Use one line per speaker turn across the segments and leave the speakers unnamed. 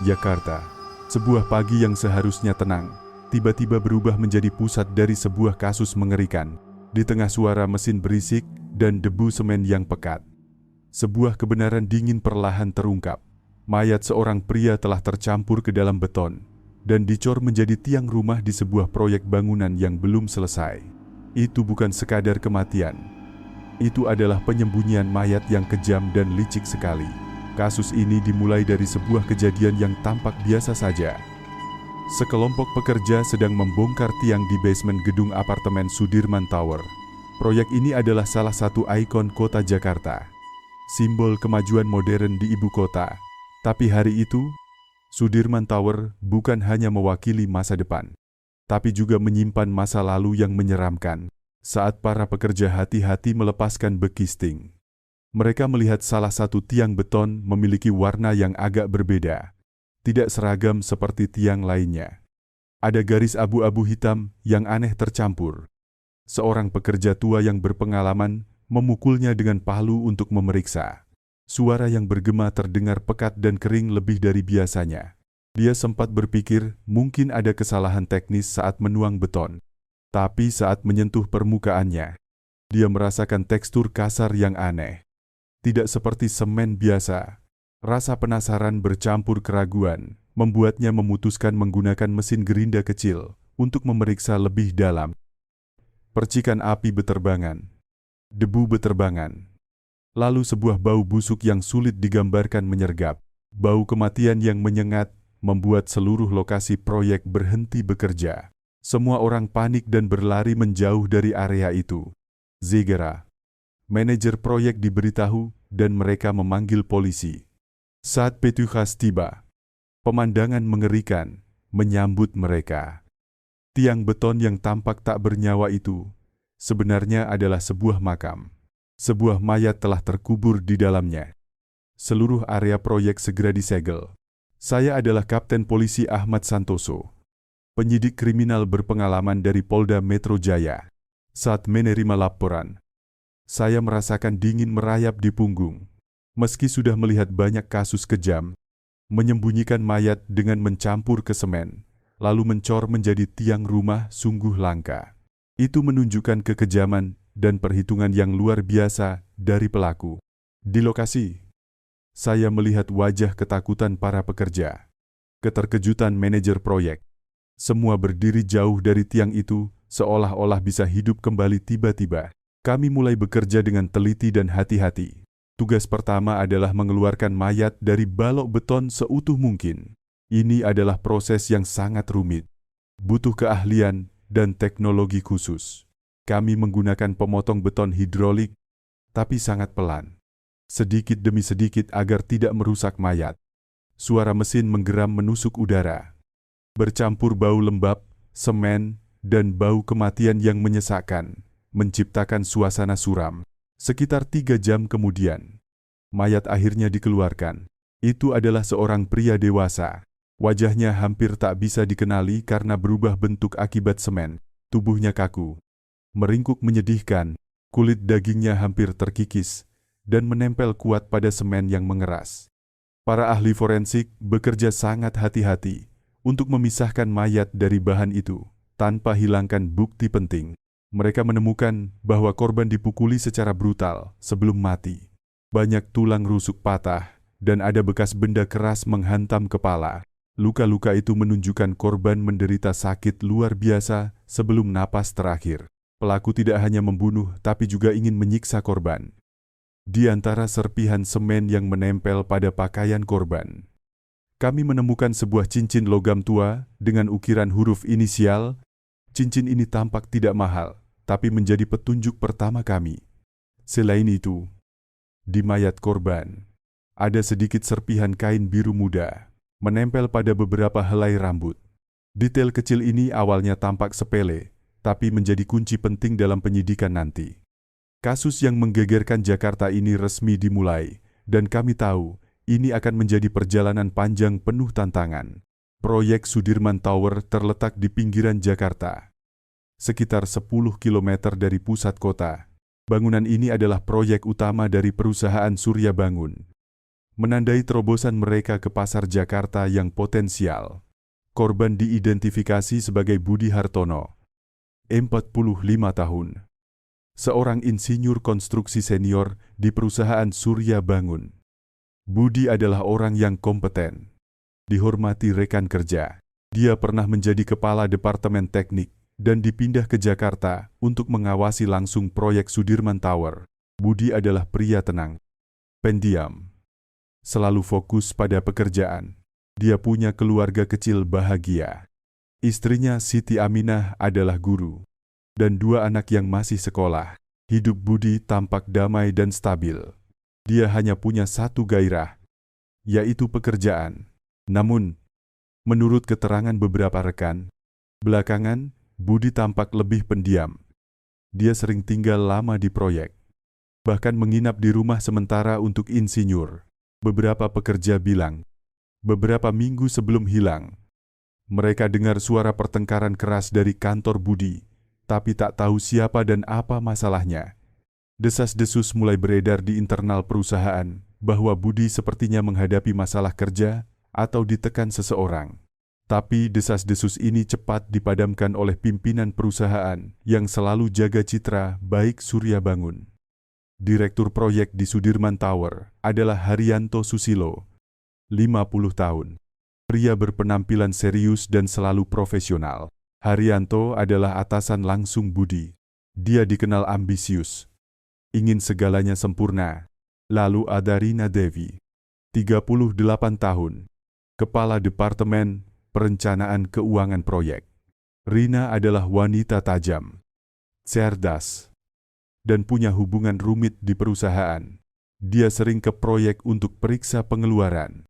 Jakarta. Sebuah pagi yang seharusnya tenang, tiba-tiba berubah menjadi pusat dari sebuah kasus mengerikan. Di tengah suara mesin berisik dan debu semen yang pekat, sebuah kebenaran dingin perlahan terungkap. Mayat seorang pria telah tercampur ke dalam beton dan dicor menjadi tiang rumah di sebuah proyek bangunan yang belum selesai. Itu bukan sekadar kematian. Itu adalah penyembunyian mayat yang kejam dan licik sekali. Kasus ini dimulai dari sebuah kejadian yang tampak biasa saja. Sekelompok pekerja sedang membongkar tiang di basement gedung apartemen Sudirman Tower. Proyek ini adalah salah satu ikon kota Jakarta, simbol kemajuan modern di ibu kota. Tapi hari itu, Sudirman Tower bukan hanya mewakili masa depan, tapi juga menyimpan masa lalu yang menyeramkan. Saat para pekerja hati-hati melepaskan beki sting, mereka melihat salah satu tiang beton memiliki warna yang agak berbeda, tidak seragam seperti tiang lainnya. Ada garis abu-abu hitam yang aneh tercampur. Seorang pekerja tua yang berpengalaman memukulnya dengan palu untuk memeriksa. Suara yang bergema terdengar pekat dan kering lebih dari biasanya. Dia sempat berpikir mungkin ada kesalahan teknis saat menuang beton. Tapi saat menyentuh permukaannya, dia merasakan tekstur kasar yang aneh. Tidak seperti semen biasa. Rasa penasaran bercampur keraguan membuatnya memutuskan menggunakan mesin gerinda kecil untuk memeriksa lebih dalam. Percikan api beterbangan, debu beterbangan, lalu sebuah bau busuk yang sulit digambarkan menyergap. Bau kematian yang menyengat membuat seluruh lokasi proyek berhenti bekerja. Semua orang panik dan berlari menjauh dari area itu. Zegera, manajer proyek, diberitahu dan mereka memanggil polisi. Saat petugas tiba, pemandangan mengerikan menyambut mereka. Tiang beton yang tampak tak bernyawa itu sebenarnya adalah sebuah makam. Sebuah mayat telah terkubur di dalamnya. Seluruh area proyek segera disegel. Saya adalah Kapten Polisi Ahmad Santoso, penyidik kriminal berpengalaman dari Polda Metro Jaya. Saat menerima laporan, saya merasakan dingin merayap di punggung. Meski sudah melihat banyak kasus kejam, menyembunyikan mayat dengan mencampur ke semen, lalu mencor menjadi tiang rumah sungguh langka. Itu menunjukkan kekejaman dan perhitungan yang luar biasa dari pelaku. Di lokasi, saya melihat wajah ketakutan para pekerja, keterkejutan manajer proyek. Semua berdiri jauh dari tiang itu, seolah-olah bisa hidup kembali tiba-tiba. Kami mulai bekerja dengan teliti dan hati-hati. Tugas pertama adalah mengeluarkan mayat dari balok beton seutuh mungkin. Ini adalah proses yang sangat rumit, butuh keahlian dan teknologi khusus. Kami menggunakan pemotong beton hidrolik, tapi sangat pelan, sedikit demi sedikit agar tidak merusak mayat. Suara mesin menggeram menusuk udara, bercampur bau lembab, semen, dan bau kematian yang menyesakkan, menciptakan suasana suram. Sekitar 3 jam kemudian, mayat akhirnya dikeluarkan. Itu adalah seorang pria dewasa. Wajahnya hampir tak bisa dikenali karena berubah bentuk akibat semen. Tubuhnya kaku, meringkuk menyedihkan, kulit dagingnya hampir terkikis, dan menempel kuat pada semen yang mengeras. Para ahli forensik bekerja sangat hati-hati untuk memisahkan mayat dari bahan itu, tanpa hilangkan bukti penting. Mereka menemukan bahwa korban dipukuli secara brutal sebelum mati. Banyak tulang rusuk patah, dan ada bekas benda keras menghantam kepala. Luka-luka itu menunjukkan korban menderita sakit luar biasa sebelum napas terakhir. Pelaku tidak hanya membunuh, tapi juga ingin menyiksa korban. Di antara serpihan semen yang menempel pada pakaian korban, kami menemukan sebuah cincin logam tua dengan ukiran huruf inisial. Cincin ini tampak tidak mahal, tapi menjadi petunjuk pertama kami. Selain itu, di mayat korban, ada sedikit serpihan kain biru muda, menempel pada beberapa helai rambut. Detail kecil ini awalnya tampak sepele, tapi menjadi kunci penting dalam penyidikan nanti. Kasus yang menggegerkan Jakarta ini resmi dimulai, dan kami tahu ini akan menjadi perjalanan panjang penuh tantangan. Proyek Sudirman Tower terletak di pinggiran Jakarta, sekitar 10 km dari pusat kota. Bangunan ini adalah proyek utama dari perusahaan Surya Bangun. menandai terobosan mereka ke pasar Jakarta yang potensial. Korban diidentifikasi sebagai Budi Hartono, 45 tahun. Seorang insinyur konstruksi senior di perusahaan Surya Bangun. Budi adalah orang yang kompeten, dihormati rekan kerja. Dia pernah menjadi kepala departemen teknik dan dipindah ke Jakarta untuk mengawasi langsung proyek Sudirman Tower. Budi adalah pria tenang, pendiam, selalu fokus pada pekerjaan. Dia punya keluarga kecil bahagia. Istrinya Siti Aminah adalah guru, dan 2 anak yang masih sekolah. Hidup Budi tampak damai dan stabil. Dia hanya punya satu gairah, yaitu pekerjaan. Namun, menurut keterangan beberapa rekan, belakangan Budi tampak lebih pendiam. Dia sering tinggal lama di proyek, bahkan menginap di rumah sementara untuk insinyur. Beberapa pekerja bilang, beberapa minggu sebelum hilang, mereka dengar suara pertengkaran keras dari kantor Budi, tapi tak tahu siapa dan apa masalahnya. Desas-desus mulai beredar di internal perusahaan bahwa Budi sepertinya menghadapi masalah kerja atau ditekan seseorang. Tapi desas-desus ini cepat dipadamkan oleh pimpinan perusahaan yang selalu jaga citra baik Surya Bangun. Direktur proyek di Sudirman Tower adalah Haryanto Susilo, 50 tahun. Pria berpenampilan serius dan selalu profesional. Haryanto adalah atasan langsung Budi. Dia dikenal ambisius, ingin segalanya sempurna. Lalu ada Rina Devi, 38 tahun, kepala departemen perencanaan keuangan proyek. Rina adalah wanita tajam, cerdas, dan punya hubungan rumit di perusahaan. Dia sering ke proyek untuk periksa pengeluaran.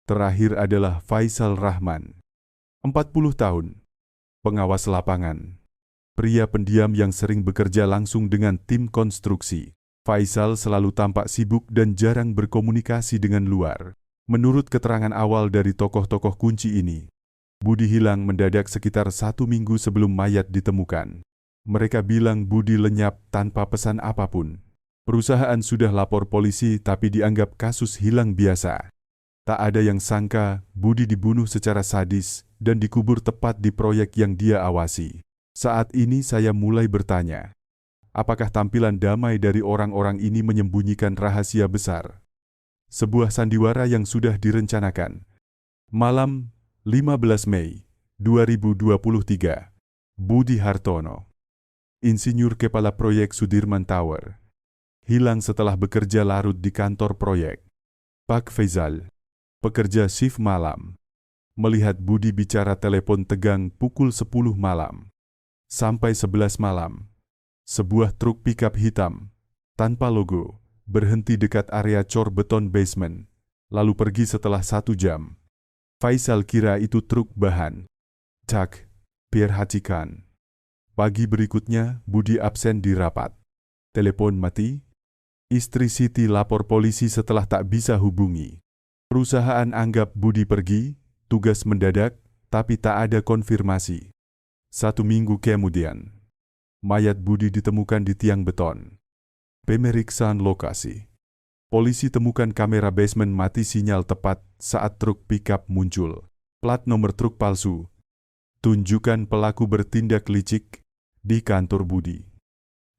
Terakhir adalah Faisal Rahman, 40 tahun, pengawas lapangan. Pria pendiam yang sering bekerja langsung dengan tim konstruksi. Faisal selalu tampak sibuk dan jarang berkomunikasi dengan luar. Menurut keterangan awal dari tokoh-tokoh kunci ini, Budi hilang mendadak sekitar 1 minggu sebelum mayat ditemukan. Mereka bilang Budi lenyap tanpa pesan apapun. Perusahaan sudah lapor polisi tapi dianggap kasus hilang biasa. Tak ada yang sangka Budi dibunuh secara sadis dan dikubur tepat di proyek yang dia awasi. Saat ini saya mulai bertanya, apakah tampilan damai dari orang-orang ini menyembunyikan rahasia besar? Sebuah sandiwara yang sudah direncanakan. Malam 15 Mei 2023, Budi Hartono, insinyur kepala proyek Sudirman Tower, hilang setelah bekerja larut di kantor proyek. Pak Faisal, pekerja shift malam, melihat Budi bicara telepon tegang pukul 10 malam. Sampai 11 malam, sebuah truk pickup hitam, tanpa logo, berhenti dekat area cor beton basement, lalu pergi setelah 1 jam. Faisal kira itu truk bahan. Cak, perhatikan. Pagi berikutnya, Budi absen di rapat. Telepon mati. Istri Siti lapor polisi setelah tak bisa hubungi. Perusahaan anggap Budi pergi, tugas mendadak, tapi tak ada konfirmasi. 1 minggu kemudian, mayat Budi ditemukan di tiang beton. Pemeriksaan lokasi. Polisi temukan kamera basement mati sinyal tepat saat truk pickup muncul. Plat nomor truk palsu. Tunjukkan pelaku bertindak licik di kantor Budi.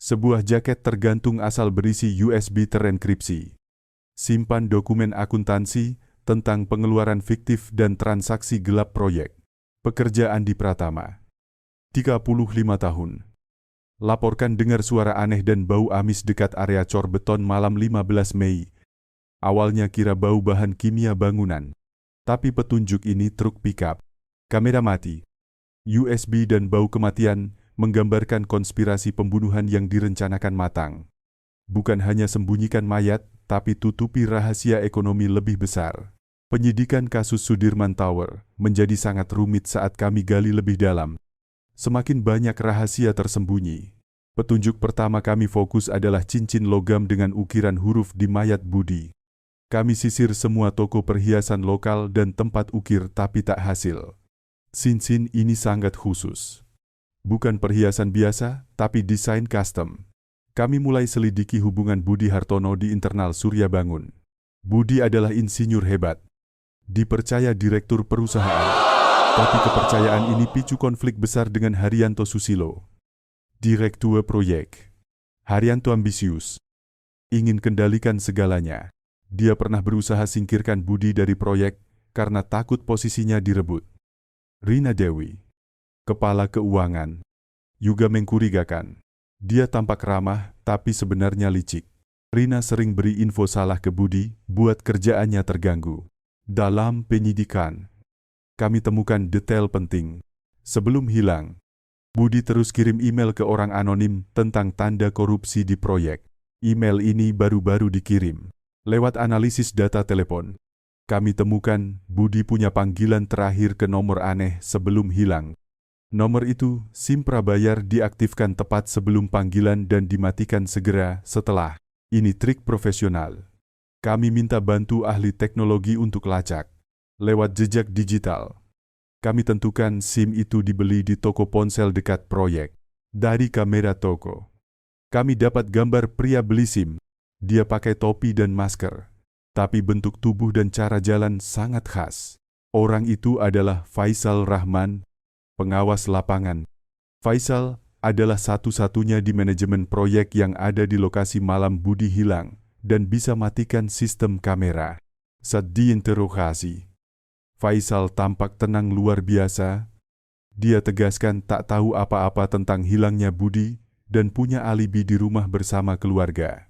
Sebuah jaket tergantung asal berisi USB terenkripsi. Simpan dokumen akuntansi tentang pengeluaran fiktif dan transaksi gelap proyek. Pekerja Andi Pratama, 35 tahun. Laporkan dengar suara aneh dan bau amis dekat area cor beton malam 15 Mei. Awalnya kira bau bahan kimia bangunan, tapi petunjuk ini truk pickup. Kamera mati, USB dan bau kematian menggambarkan konspirasi pembunuhan yang direncanakan matang. Bukan hanya sembunyikan mayat, tapi tutupi rahasia ekonomi lebih besar. Penyidikan kasus Sudirman Tower menjadi sangat rumit saat kami gali lebih dalam. Semakin banyak rahasia tersembunyi. Petunjuk pertama kami fokus adalah cincin logam dengan ukiran huruf di mayat Budi. Kami sisir semua toko perhiasan lokal dan tempat ukir tapi tak hasil. Cincin ini sangat khusus. Bukan perhiasan biasa, tapi desain custom. Kami mulai selidiki hubungan Budi Hartono di internal Surya Bangun. Budi adalah insinyur hebat, dipercaya direktur perusahaan, tapi kepercayaan ini picu konflik besar dengan Haryanto Susilo, direktur proyek. Haryanto ambisius, ingin kendalikan segalanya. Dia pernah berusaha singkirkan Budi dari proyek karena takut posisinya direbut. Rina Dewi, kepala keuangan, juga mencurigakan. Dia tampak ramah, tapi sebenarnya licik. Rina sering beri info salah ke Budi, buat kerjaannya terganggu. Dalam penyidikan, kami temukan detail penting. Sebelum hilang, Budi terus kirim email ke orang anonim tentang tanda korupsi di proyek. Email ini baru-baru dikirim. Lewat analisis data telepon, kami temukan Budi punya panggilan terakhir ke nomor aneh sebelum hilang. Nomor itu, SIM prabayar diaktifkan tepat sebelum panggilan dan dimatikan segera setelah. Ini trik profesional. Kami minta bantu ahli teknologi untuk lacak. Lewat jejak digital, kami tentukan SIM itu dibeli di toko ponsel dekat proyek. Dari kamera toko, kami dapat gambar pria beli SIM. Dia pakai topi dan masker, tapi bentuk tubuh dan cara jalan sangat khas. Orang itu adalah Faisal Rahman, pengawas lapangan. Faisal adalah satu-satunya di manajemen proyek yang ada di lokasi malam Budi hilang dan bisa matikan sistem kamera. Saat diinterogasi, Faisal tampak tenang luar biasa. Dia tegaskan tak tahu apa-apa tentang hilangnya Budi dan punya alibi di rumah bersama keluarga.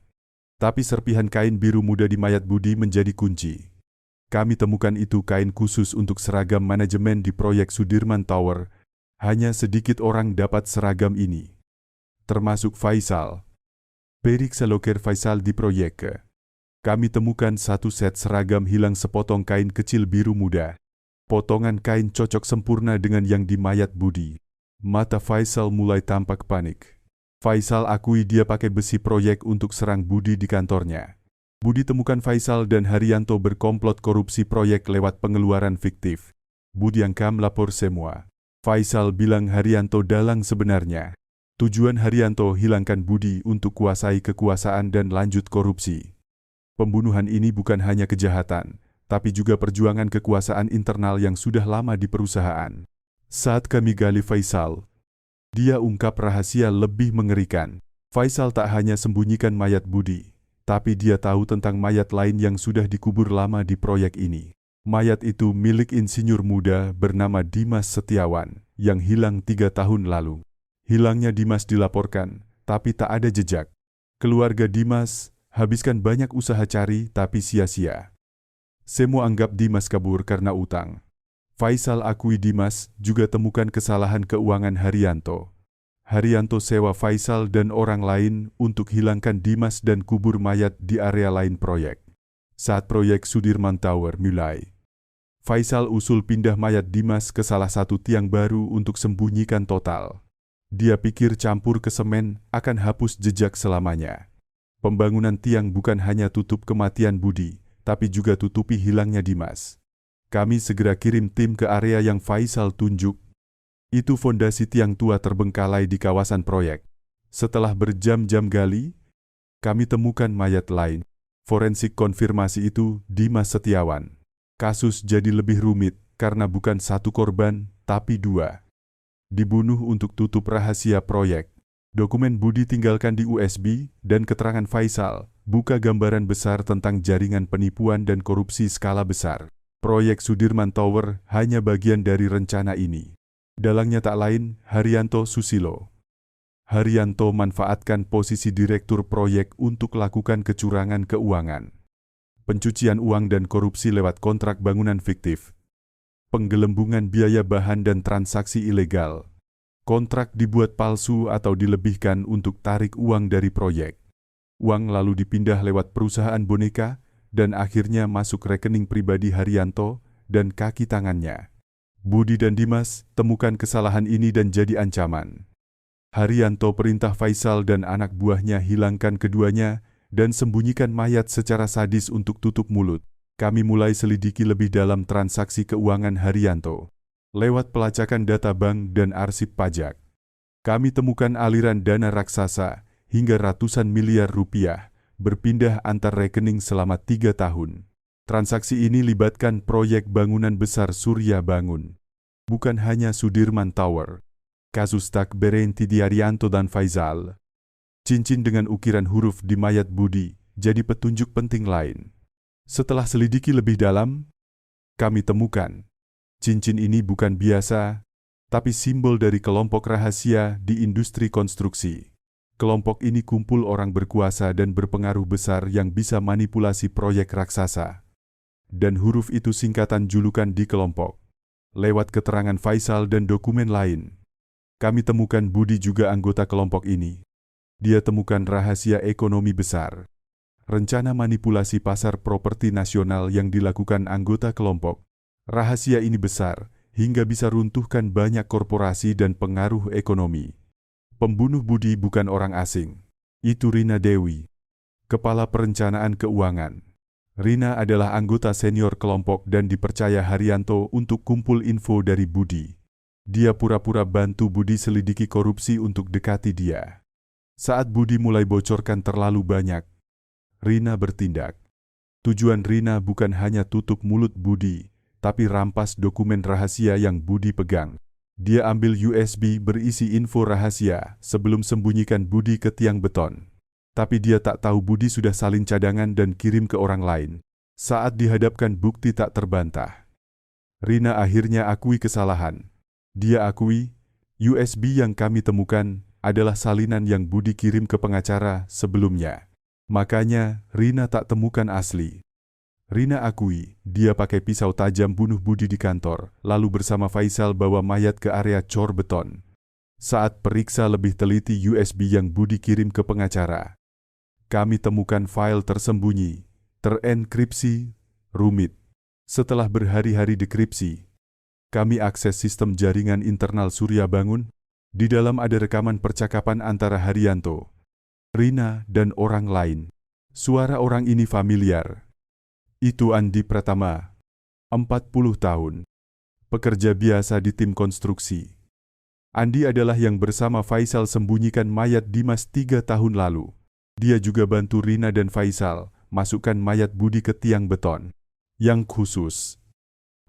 Tapi serpihan kain biru muda di mayat Budi menjadi kunci. Kami temukan itu kain khusus untuk seragam manajemen di proyek Sudirman Tower. Hanya sedikit orang dapat seragam ini, termasuk Faisal. Periksa loker Faisal di proyek. Kami temukan satu set seragam hilang sepotong kain kecil biru muda. Potongan kain cocok sempurna dengan yang di mayat Budi. Mata Faisal mulai tampak panik. Faisal akui dia pakai besi proyek untuk serang Budi di kantornya. Budi temukan Faisal dan Haryanto berkomplot korupsi proyek lewat pengeluaran fiktif. Budi angkam lapor semua. Faisal bilang Haryanto dalang sebenarnya. Tujuan Haryanto hilangkan Budi untuk kuasai kekuasaan dan lanjut korupsi. Pembunuhan ini bukan hanya kejahatan, tapi juga perjuangan kekuasaan internal yang sudah lama di perusahaan. Saat kami gali Faisal, dia ungkap rahasia lebih mengerikan. Faisal tak hanya sembunyikan mayat Budi, tapi dia tahu tentang mayat lain yang sudah dikubur lama di proyek ini. Mayat itu milik insinyur muda bernama Dimas Setiawan, yang hilang 3 tahun lalu. Hilangnya Dimas dilaporkan, tapi tak ada jejak. Keluarga Dimas habiskan banyak usaha cari, tapi sia-sia. Semua anggap Dimas kabur karena utang. Faisal akui Dimas juga temukan kesalahan keuangan Haryanto. Haryanto sewa Faisal dan orang lain untuk hilangkan Dimas dan kubur mayat di area lain proyek. Saat proyek Sudirman Tower mulai, Faisal usul pindah mayat Dimas ke salah satu tiang baru untuk sembunyikan total. Dia pikir campur ke semen akan hapus jejak selamanya. Pembangunan tiang bukan hanya tutup kematian Budi, tapi juga tutupi hilangnya Dimas. Kami segera kirim tim ke area yang Faisal tunjuk. Itu fondasi tiang tua terbengkalai di kawasan proyek. Setelah berjam-jam gali, kami temukan mayat lain. Forensik konfirmasi itu Dimas Setiawan. Kasus jadi lebih rumit karena bukan satu korban, tapi 2. Dibunuh untuk tutup rahasia proyek. Dokumen Budi tinggalkan di USB dan keterangan Faisal buka gambaran besar tentang jaringan penipuan dan korupsi skala besar. Proyek Sudirman Tower hanya bagian dari rencana ini. Dalangnya tak lain Haryanto Susilo. Haryanto manfaatkan posisi direktur proyek untuk lakukan kecurangan keuangan, pencucian uang dan korupsi lewat kontrak bangunan fiktif, penggelembungan biaya bahan dan transaksi ilegal. Kontrak dibuat palsu atau dilebihkan untuk tarik uang dari proyek. Uang lalu dipindah lewat perusahaan boneka dan akhirnya masuk rekening pribadi Haryanto dan kaki tangannya. Budi dan Dimas temukan kesalahan ini dan jadi ancaman. Haryanto perintah Faisal dan anak buahnya hilangkan keduanya dan sembunyikan mayat secara sadis untuk tutup mulut. Kami mulai selidiki lebih dalam transaksi keuangan Haryanto. Lewat pelacakan data bank dan arsip pajak, kami temukan aliran dana raksasa hingga ratusan miliar rupiah berpindah antar rekening selama 3 tahun. Transaksi ini libatkan proyek bangunan besar Surya Bangun. Bukan hanya Sudirman Tower, kasus Tak Berhenti di Arianto dan Faisal. Cincin dengan ukiran huruf di mayat Budi jadi petunjuk penting lain. Setelah selidiki lebih dalam, kami temukan cincin ini bukan biasa, tapi simbol dari kelompok rahasia di industri konstruksi. Kelompok ini kumpul orang berkuasa dan berpengaruh besar yang bisa manipulasi proyek raksasa. Dan huruf itu singkatan julukan di kelompok. Lewat keterangan Faisal dan dokumen lain, kami temukan Budi juga anggota kelompok ini. Dia temukan rahasia ekonomi besar. Rencana manipulasi pasar properti nasional yang dilakukan anggota kelompok. Rahasia ini besar, hingga bisa runtuhkan banyak korporasi dan pengaruh ekonomi. Pembunuh Budi bukan orang asing. Itu Rina Dewi, Kepala Perencanaan Keuangan. Rina adalah anggota senior kelompok dan dipercaya Haryanto untuk kumpul info dari Budi. Dia pura-pura bantu Budi selidiki korupsi untuk dekati dia. Saat Budi mulai bocorkan terlalu banyak, Rina bertindak. Tujuan Rina bukan hanya tutup mulut Budi, tapi rampas dokumen rahasia yang Budi pegang. Dia ambil USB berisi info rahasia sebelum sembunyikan Budi ke tiang beton. Tapi dia tak tahu Budi sudah salin cadangan dan kirim ke orang lain. Saat dihadapkan bukti tak terbantah, Rina akhirnya akui kesalahan. Dia akui, USB yang kami temukan adalah salinan yang Budi kirim ke pengacara sebelumnya. Makanya, Rina tak temukan asli. Rina akui, dia pakai pisau tajam bunuh Budi di kantor, lalu bersama Faisal bawa mayat ke area cor beton. Saat periksa lebih teliti USB yang Budi kirim ke pengacara, kami temukan file tersembunyi, terenkripsi, rumit. Setelah berhari-hari dekripsi, kami akses sistem jaringan internal Surya Bangun. Di dalam ada rekaman percakapan antara Haryanto, Rina, dan orang lain. Suara orang ini familiar. Itu Andi Pratama, 40 tahun. Pekerja biasa di tim konstruksi. Andi adalah yang bersama Faisal sembunyikan mayat Dimas 3 tahun lalu. Dia juga bantu Rina dan Faisal masukkan mayat Budi ke tiang beton. Yang khusus,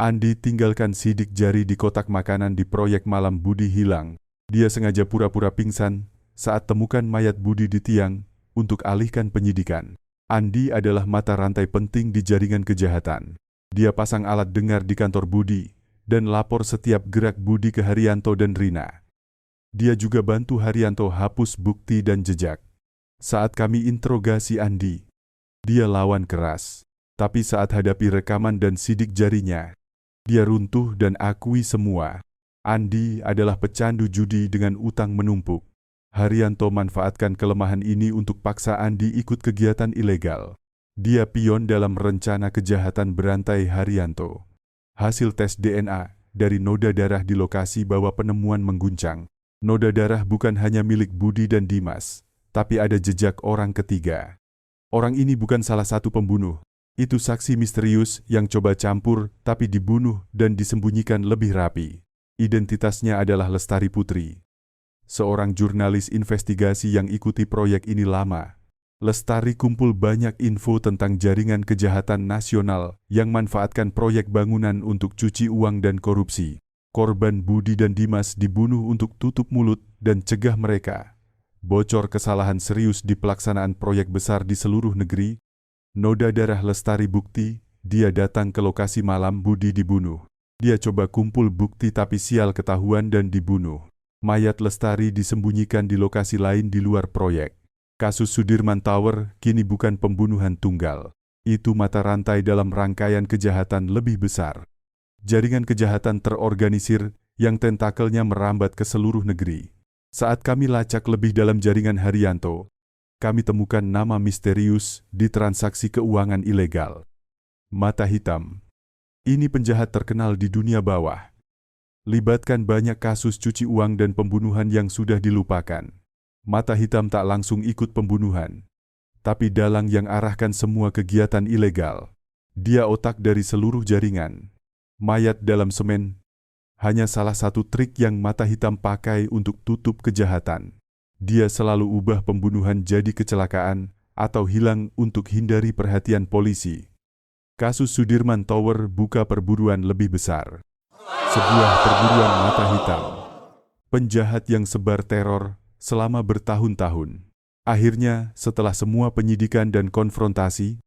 Andi tinggalkan sidik jari di kotak makanan di proyek malam Budi hilang. Dia sengaja pura-pura pingsan saat temukan mayat Budi di tiang untuk alihkan penyidikan. Andi adalah mata rantai penting di jaringan kejahatan. Dia pasang alat dengar di kantor Budi dan lapor setiap gerak Budi ke Haryanto dan Rina. Dia juga bantu Haryanto hapus bukti dan jejak. Saat kami interogasi Andi, dia lawan keras. Tapi saat hadapi rekaman dan sidik jarinya, dia runtuh dan akui semua. Andi adalah pecandu judi dengan utang menumpuk. Haryanto manfaatkan kelemahan ini untuk paksa Andi ikut kegiatan ilegal. Dia pion dalam rencana kejahatan berantai Haryanto. Hasil tes DNA dari noda darah di lokasi bawa penemuan mengguncang. Noda darah bukan hanya milik Budi dan Dimas, tapi ada jejak orang ketiga. Orang ini bukan salah satu pembunuh. Itu saksi misterius yang coba campur tapi dibunuh dan disembunyikan lebih rapi. Identitasnya adalah Lestari Putri, seorang jurnalis investigasi yang ikuti proyek ini lama. Lestari kumpul banyak info tentang jaringan kejahatan nasional yang manfaatkan proyek bangunan untuk cuci uang dan korupsi. Korban Budi dan Dimas dibunuh untuk tutup mulut dan cegah mereka bocor kesalahan serius di pelaksanaan proyek besar di seluruh negeri. Noda darah Lestari bukti, dia datang ke lokasi malam Budi dibunuh. Dia coba kumpul bukti tapi sial ketahuan dan dibunuh. Mayat Lestari disembunyikan di lokasi lain di luar proyek. Kasus Sudirman Tower kini bukan pembunuhan tunggal. Itu mata rantai dalam rangkaian kejahatan lebih besar. Jaringan kejahatan terorganisir yang tentakelnya merambat ke seluruh negeri. Saat kami lacak lebih dalam jaringan Haryanto, kami temukan nama misterius di transaksi keuangan ilegal. Mata Hitam. Ini penjahat terkenal di dunia bawah. Libatkan banyak kasus cuci uang dan pembunuhan yang sudah dilupakan. Mata Hitam tak langsung ikut pembunuhan, tapi dalang yang arahkan semua kegiatan ilegal. Dia otak dari seluruh jaringan. Mayat dalam semen hanya salah satu trik yang Mata Hitam pakai untuk tutup kejahatan. Dia selalu ubah pembunuhan jadi kecelakaan atau hilang untuk hindari perhatian polisi. Kasus Sudirman Tower buka perburuan lebih besar. Sebuah perburuan mata hitam. Penjahat yang sebar teror selama bertahun-tahun. Akhirnya, setelah semua penyidikan dan konfrontasi,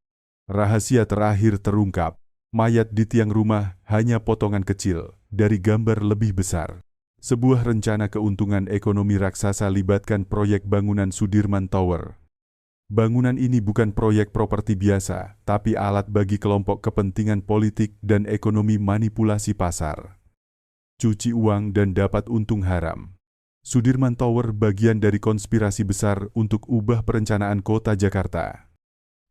rahasia terakhir terungkap. Mayat di tiang rumah hanya potongan kecil dari gambar lebih besar. Sebuah rencana keuntungan ekonomi raksasa libatkan proyek bangunan Sudirman Tower. Bangunan ini bukan proyek properti biasa, tapi alat bagi kelompok kepentingan politik dan ekonomi manipulasi pasar. Cuci uang dan dapat untung haram. Sudirman Tower bagian dari konspirasi besar untuk ubah perencanaan kota Jakarta.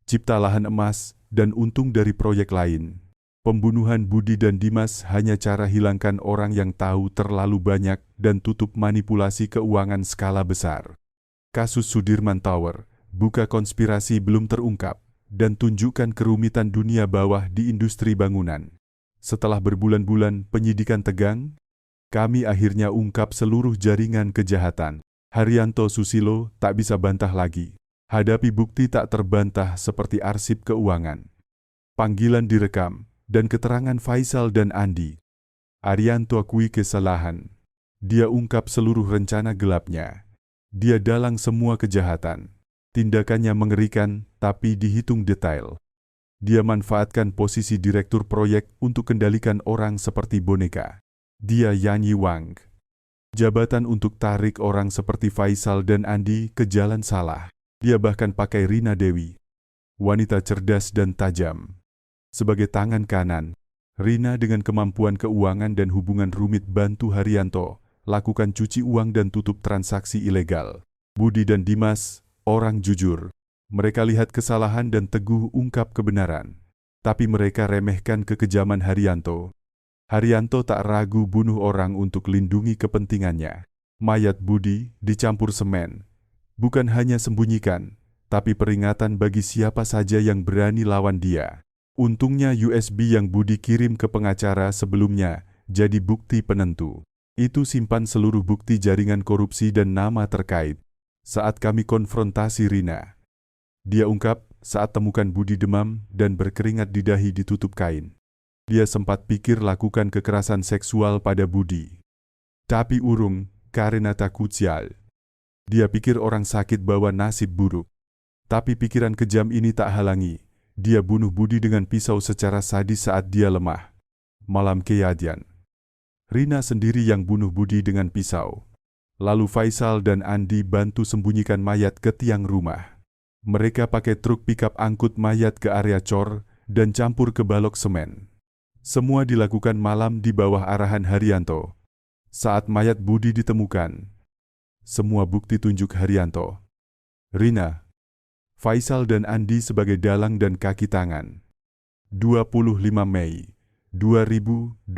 Cipta lahan emas dan untung dari proyek lain. Pembunuhan Budi dan Dimas hanya cara hilangkan orang yang tahu terlalu banyak dan tutup manipulasi keuangan skala besar. Kasus Sudirman Tower, buka konspirasi belum terungkap, dan tunjukkan kerumitan dunia bawah di industri bangunan. Setelah berbulan-bulan penyidikan tegang, kami akhirnya ungkap seluruh jaringan kejahatan. Haryanto Susilo tak bisa bantah lagi. Hadapi bukti tak terbantah seperti arsip keuangan. Panggilan direkam, dan keterangan Faisal dan Andi. Haryanto akui kesalahan. Dia ungkap seluruh rencana gelapnya. Dia dalang semua kejahatan. Tindakannya mengerikan, tapi dihitung detail. Dia manfaatkan posisi direktur proyek untuk kendalikan orang seperti boneka. Dia Yanyi Wang. Jabatan untuk tarik orang seperti Faisal dan Andi ke jalan salah. Dia bahkan pakai Rina Dewi, wanita cerdas dan tajam. Sebagai tangan kanan, Rina dengan kemampuan keuangan dan hubungan rumit bantu Haryanto lakukan cuci uang dan tutup transaksi ilegal. Budi dan Dimas orang jujur. Mereka lihat kesalahan dan teguh ungkap kebenaran. Tapi mereka remehkan kekejaman Haryanto. Haryanto tak ragu bunuh orang untuk lindungi kepentingannya. Mayat Budi dicampur semen. Bukan hanya sembunyikan, tapi peringatan bagi siapa saja yang berani lawan dia. Untungnya USB yang Budi kirim ke pengacara sebelumnya jadi bukti penentu. Itu simpan seluruh bukti jaringan korupsi dan nama terkait. Saat kami konfrontasi Rina, dia ungkap saat temukan Budi demam dan berkeringat di dahi ditutup kain. Dia sempat pikir lakukan kekerasan seksual pada Budi. Tapi urung, karena takut sial. Dia pikir orang sakit bawa nasib buruk. Tapi pikiran kejam ini tak halangi. Dia bunuh Budi dengan pisau secara sadis saat dia lemah. Malam kejadian, Rina sendiri yang bunuh Budi dengan pisau. Lalu Faisal dan Andi bantu sembunyikan mayat ke tiang rumah. Mereka pakai truk pikap angkut mayat ke area cor dan campur ke balok semen. Semua dilakukan malam di bawah arahan Haryanto. Saat mayat Budi ditemukan, semua bukti tunjuk Haryanto, Rina, Faisal dan Andi sebagai dalang dan kaki tangan. 25 Mei 2023.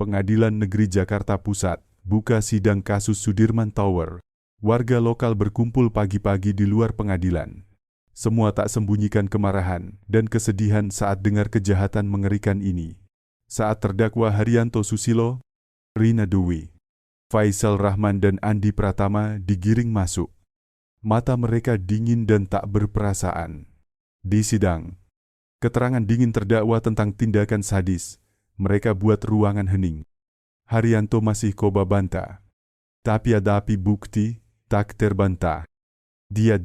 Pengadilan Negeri Jakarta Pusat buka sidang kasus Sudirman Tower. Warga lokal berkumpul pagi-pagi di luar pengadilan. Semua tak sembunyikan kemarahan dan kesedihan saat dengar kejahatan mengerikan ini. Saat terdakwa Haryanto Susilo, Rina Dewi, Faisal Rahman dan Andi Pratama digiring masuk. Mata mereka dingin dan tak berperasaan. Di sidang, keterangan dingin terdakwa tentang tindakan sadis. Mereka buat ruangan hening. Haryanto masih coba bantah. Tapi ada bukti, tak terbantah. Dia,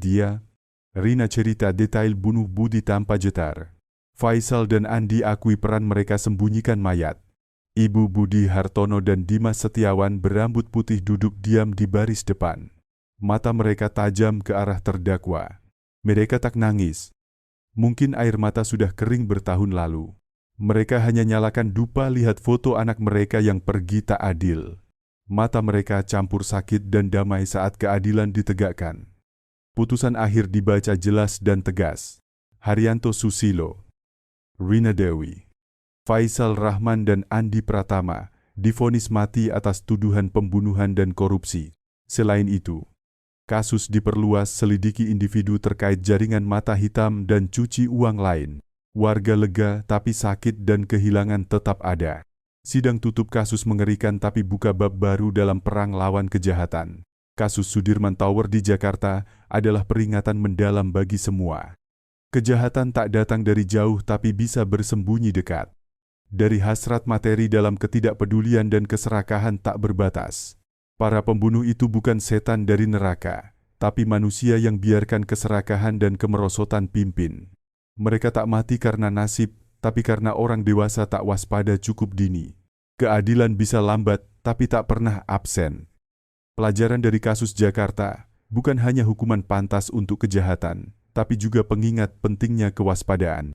Rina cerita detail bunuh Budi tanpa jetar. Faisal dan Andi akui peran mereka sembunyikan mayat. Ibu Budi Hartono dan Dimas Setiawan berambut putih duduk diam di baris depan. Mata mereka tajam ke arah terdakwa. Mereka tak nangis. Mungkin air mata sudah kering bertahun lalu. Mereka hanya nyalakan dupa lihat foto anak mereka yang pergi tak adil. Mata mereka campur sakit dan damai saat keadilan ditegakkan. Putusan akhir dibaca jelas dan tegas. Haryanto Susilo, Rina Dewi, Faisal Rahman dan Andi Pratama divonis mati atas tuduhan pembunuhan dan korupsi. Selain itu, kasus diperluas selidiki individu terkait jaringan mata hitam dan cuci uang lain. Warga lega tapi sakit dan kehilangan tetap ada. Sidang tutup kasus mengerikan tapi buka bab baru dalam perang lawan kejahatan. Kasus Sudirman Tower di Jakarta adalah peringatan mendalam bagi semua. Kejahatan tak datang dari jauh tapi bisa bersembunyi dekat. Dari hasrat materi dalam ketidakpedulian dan keserakahan tak berbatas. Para pembunuh itu bukan setan dari neraka, tapi manusia yang biarkan keserakahan dan kemerosotan pimpin. Mereka tak mati karena nasib, tapi karena orang dewasa tak waspada cukup dini. Keadilan bisa lambat, tapi tak pernah absen. Pelajaran dari kasus Jakarta bukan hanya hukuman pantas untuk kejahatan, tapi juga pengingat pentingnya kewaspadaan,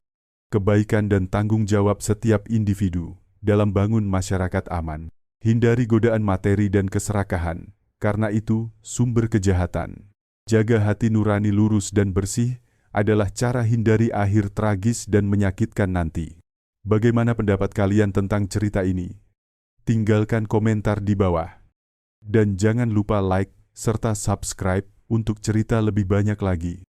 kebaikan dan tanggung jawab setiap individu dalam bangun masyarakat aman. Hindari godaan materi dan keserakahan, karena itu sumber kejahatan. Jaga hati nurani lurus dan bersih adalah cara hindari akhir tragis dan menyakitkan nanti. Bagaimana pendapat kalian tentang cerita ini? Tinggalkan komentar di bawah. Dan jangan lupa like serta subscribe untuk cerita lebih banyak lagi.